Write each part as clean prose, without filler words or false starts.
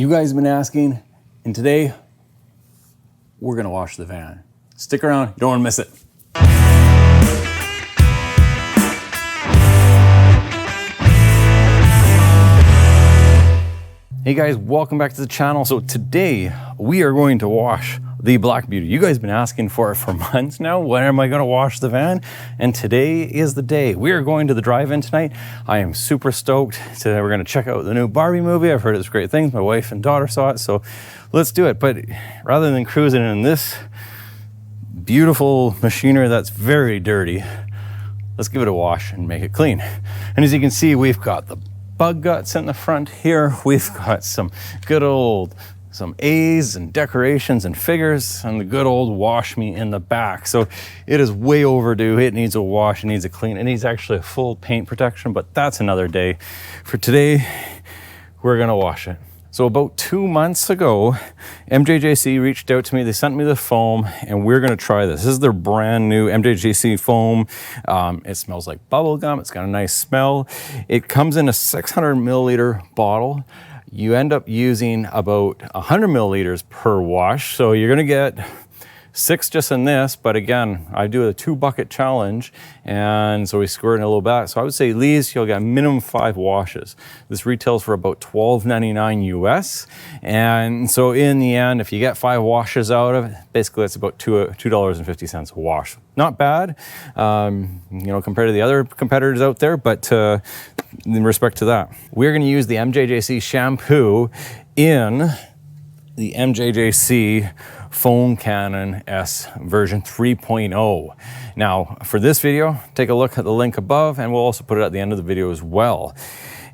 You guys have been asking, and today we're gonna wash the van. Stick around, you don't wanna miss it. Hey guys, welcome back to the channel. So today we are going to wash the Black Beauty. You guys have been asking for it for months now. When am I gonna wash the van? And today is the day. We are going to the drive-in tonight. I am super stoked. Today we're gonna check out the new Barbie movie. I've heard it's great things. My wife and daughter saw it, so let's do it. But rather than cruising in this beautiful machinery that's very dirty, let's give it a wash and make it clean. And as you can see, we've got the bug guts in the front here. We've got some good old, some A's and decorations and figures, and the good old wash me in the back. So it is way overdue. It needs a wash, it needs a clean. It needs actually a full paint protection, but that's another day. For today, we're gonna wash it. So about 2 months ago, MJJC reached out to me. They sent me the foam, and we're gonna try this. This is their brand new MJJC foam. It smells like bubble gum. It's got a nice smell. It comes in a 600 milliliter bottle. You end up using about 100 milliliters per wash. So you're gonna get 6 just in this, but again, I do a 2 bucket challenge, and so we squirt in a little bit. So I would say at least you'll get minimum 5 washes. This retails for about $12.99 US. And so in the end, if you get 5 washes out of it, basically it's about $2.50 a wash. Not bad, you know, compared to the other competitors out there, but in respect to that, we're gonna use the MJJC shampoo in the MJJC Foam Cannon S version 3.0. Now, for this video, take a look at the link above, and we'll also put it at the end of the video as well.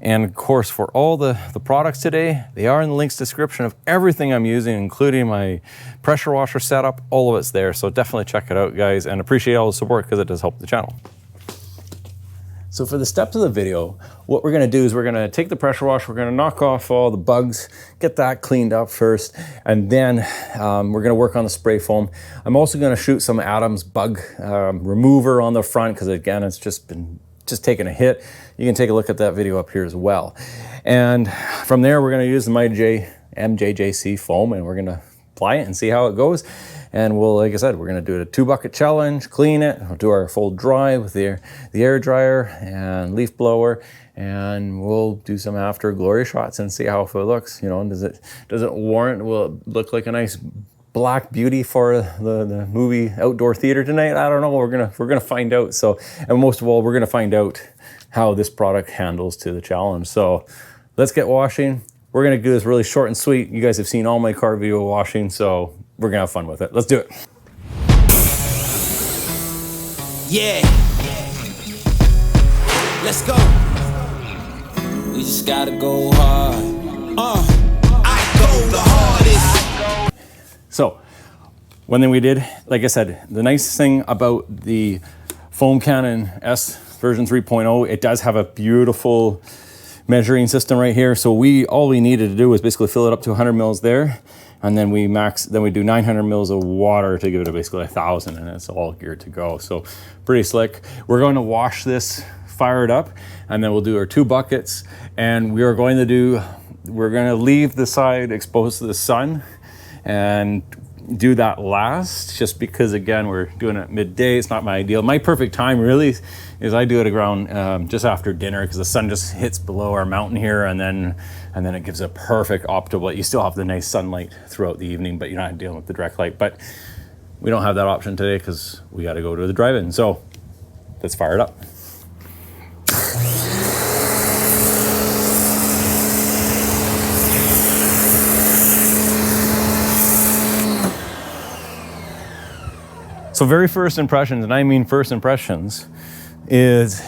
And of course, for all the products today, they are in the links description of everything I'm using, including my pressure washer setup. All of it's there, so definitely check it out, guys, and appreciate all the support because it does help the channel. So for the steps of the video, what we're gonna do is we're gonna take the pressure wash, we're gonna knock off all the bugs, get that cleaned up first, and then we're gonna work on the spray foam. I'm also gonna shoot some Adam's bug remover on the front, because again, it's just taking a hit. You can take a look at that video up here as well. And from there, we're gonna use the MJJC foam, and we're gonna apply it and see how it goes. And we'll, like I said, we're gonna do a 2 bucket challenge, clean it, we'll do our full dry with the air dryer and leaf blower, and we'll do some after glory shots and see how it looks. You know, does it warrant, will it look like a nice Black Beauty for the movie outdoor theater tonight? I don't know, we're gonna find out. So, and most of all, we're gonna find out how this product handles to the challenge. So let's get washing. We're gonna do this really short and sweet. You guys have seen all my car video washing, so we're gonna have fun with it. Let's do it. Yeah. Let's go. We just gotta go hard. I go the hardest. So, one thing we did, like I said, the nice thing about the Foam Cannon S version 3.0, it does have a beautiful measuring system right here. So all we needed to do was basically fill it up to 100 mils there, and then we do 900 mils of water to give it basically 1,000, and it's all geared to go. So pretty slick. We're going to wash this, fire it up, and then we'll do our 2 buckets, and we're going to leave the side exposed to the sun and do that last, just because again, we're doing it at midday. It's not my ideal. My perfect time really is I do it around just after dinner, because the sun just hits below our mountain here, and then it gives a perfect optimal. You still have the nice sunlight throughout the evening, but you're not dealing with the direct light. But we don't have that option today because we got to go to the drive-in. So let's fire it up. So very first impressions, and I mean first impressions, is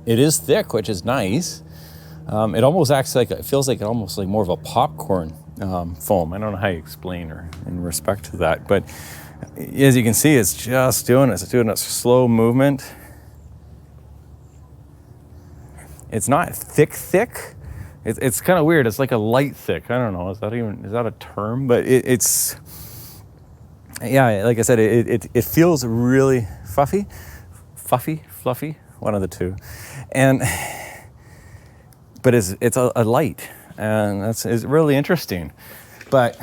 it is thick, which is nice. It almost acts like, it feels like almost like more of a popcorn foam. I don't know how you explain or in respect to that, but as you can see, it's just doing it. It's doing a slow movement. It's not thick. It's kind of weird. It's like a light thick. I don't know. Is that a term? But it's. Yeah, like I said, it feels really fluffy, one of the two, but it's a light. and it's really interesting. But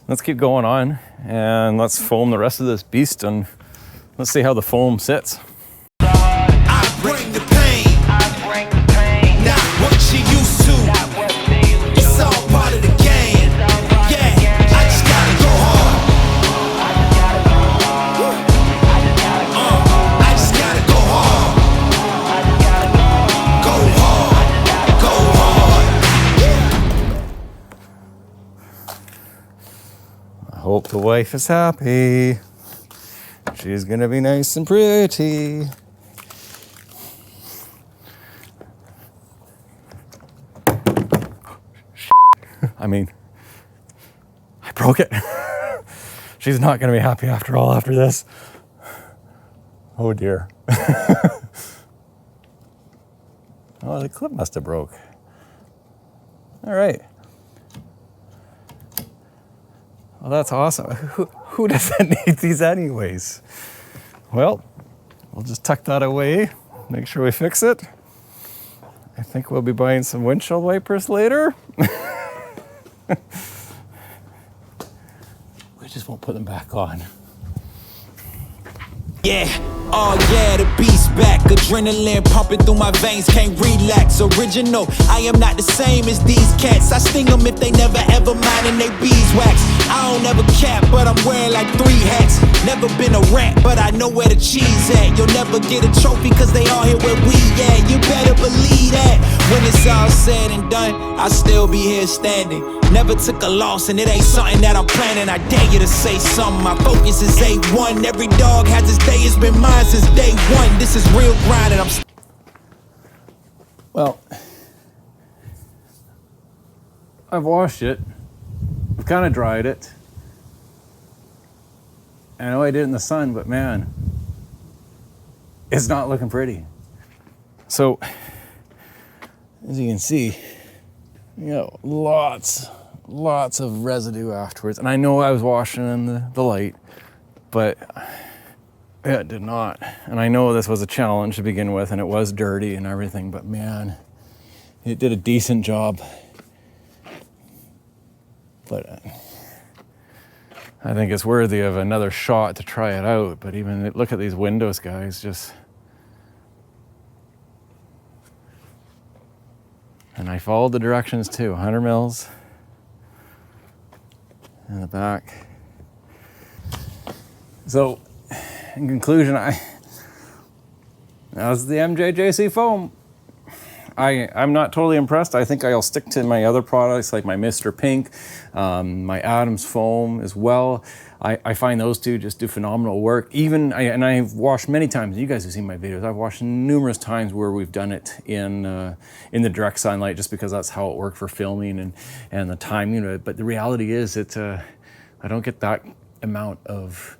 let's keep going on and let's foam the rest of this beast and let's see how the foam sits. I bring the pain, not what you used to. It's all part of the game. Yeah, I just gotta go hard. I just gotta go hard. Go hard, go hard. I hope the wife is happy. She's gonna be nice and pretty. I mean, I broke it. She's not gonna be happy after all after this. Oh dear. Oh, the clip must have broke. All right. Well, that's awesome. Who doesn't need these anyways? Well, we'll just tuck that away, make sure we fix it. I think we'll be buying some windshield wipers later. We just won't put them back on. Yeah, oh yeah, the beast back. Adrenaline pumping through my veins, can't relax. Original, I am not the same as these cats. I sting them if they never ever mind and they beeswax. I don't ever cap, but I'm wearing like 3 hats. Never been a rat, but I know where the cheese at. You'll never get a trophy cause they all here where we at. You better believe that. When it's all said and done, I'll still be here standing. Never took a loss and it ain't something that I'm planning. I dare you to say something, my focus is A1. Every dog has its day, it's been mine since day one. This is real grind and I'm... Well, I've washed it. I've kind of dried it. I know I did it in the sun, but man, it's not looking pretty. So, as you can see, you got lots of residue afterwards. And I know I was washing in the light, but it did not. And I know this was a challenge to begin with, and it was dirty and everything, but man, it did a decent job. But I think it's worthy of another shot to try it out. But even look at these windows, guys, just... And I followed the directions too, 100 mils in the back. So, in conclusion, that's the MJJC foam. I'm not totally impressed. I think I'll stick to my other products like my Mr. Pink, my Adams foam as well. I find those two just do phenomenal work. And I've washed many times. You guys have seen my videos. I've washed numerous times where we've done it in the direct sunlight, just because that's how it worked for filming and the timing of it. But the reality is I don't get that amount of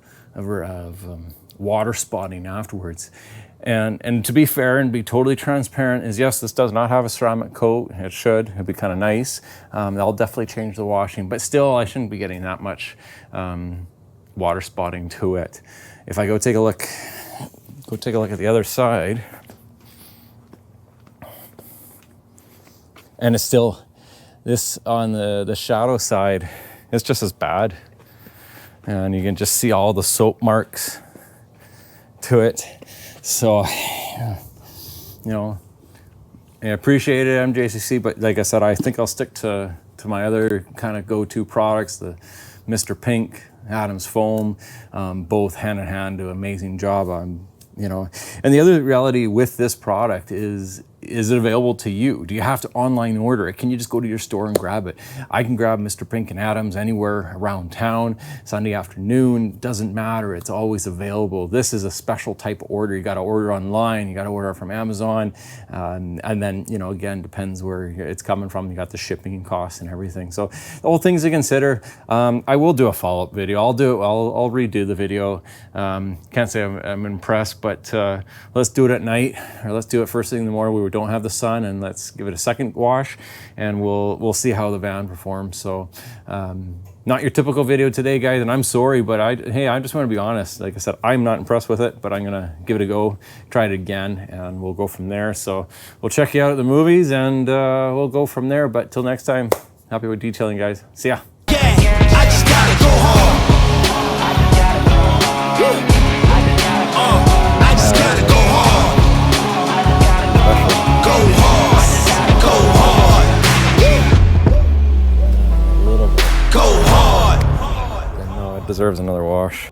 water spotting afterwards. And to be fair and be totally transparent is, yes, this does not have a ceramic coat. It should. It'd be kind of nice. That'll definitely change the washing, but still I shouldn't be getting that much water spotting to it. If I go take a look at the other side, and it's still, this on the shadow side, it's just as bad. And you can just see all the soap marks to it. So, you know, I appreciate it, MJJC, but like I said, I think I'll stick to my other kind of go-to products, the Mr. Pink, Adams foam, both hand in hand do an amazing job. You know, and the other reality with this product is it available to you? Do you have to online order it? Can you just go to your store and grab it? I can grab Mr. Pink and Adams anywhere around town, Sunday afternoon, doesn't matter, it's always available. This is a special type of order. You got to order online, you got to order from Amazon, and then, you know, again, depends where it's coming from. You got the shipping costs and everything. So all things to consider. I will do a follow-up video. I'll redo the video. Can't say I'm impressed, but let's do it at night, or let's do it first thing in the morning. We were don't have the sun, and let's give it a second wash, and we'll see how the van performs. So not your typical video today, guys, and I'm sorry, but I just want to be honest. Like I said, I'm not impressed with it, but I'm gonna give it a go, try it again, and we'll go from there. So we'll check you out at the movies, and we'll go from there. But till next time, happy with detailing, guys. See ya. Yeah, I just gotta go hard. I just gotta go hard. Go hard. Go hard. A little bit. Go hard. No, it deserves another wash.